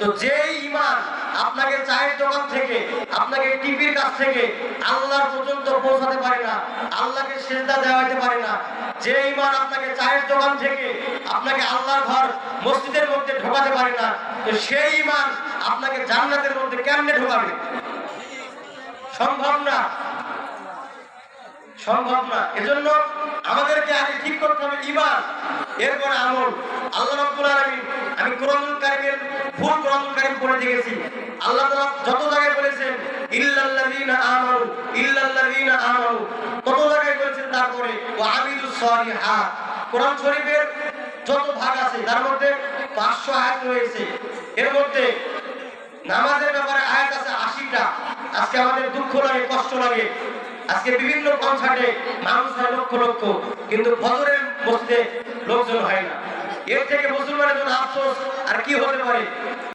তো যেই ঈমান আপনাকে চায়ের দোকান থেকে, আপনাকে টিভির কাছ থেকে আল্লাহর পর্যন্ত পৌঁছাতে পারে না, আল্লাহকে সিজদা দেওয়াতে পারে না, যে ঈমান আপনাকে চায়ের দোকান থেকে আপনাকে আল্লাহর ঘর মসজিদের মধ্যে ঢোকাতে পারে না, তো সেই ঈমান আপনাকে জান্নাতের মধ্যে কেমনে ঢোকাবে? সম্ভব না, সম্ভব না। এজন্য আমাদেরকে আগে ঠিক করতে হবে ঈমান, এরপর আমল। আল্লাহ রাব্বুল আলামিন, আমি কোরআনুল কারীমের ফুল কোরআনুল কারীম পড়ে দেখেছি, আল্লাহ তাআলা যত জায়গায় বলেছেন ইল্লাল্লাযীনা আমানু, ইল্লাল্লাযীনা আমানু, তত জায়গায় বলেছেন তারপরে ওয়া আমিলুস সালিহাত। কোরআন শরীফের যত ভাগ আছে তার মধ্যে 500 আয়াত রয়েছে, এর মধ্যে নামাজের ব্যাপারে আয়াত আছে 80টা। আজকে আমাদের দুঃখ লাগে, কষ্ট লাগে, আজকে বিভিন্ন কনসার্টে মানুষ হয় লক্ষ লক্ষ, কিন্তু ফজরের মসজিদে লোকজন হয় না। এর থেকে মুসলমানের জন্য আফসোস আর কি হতে পারে?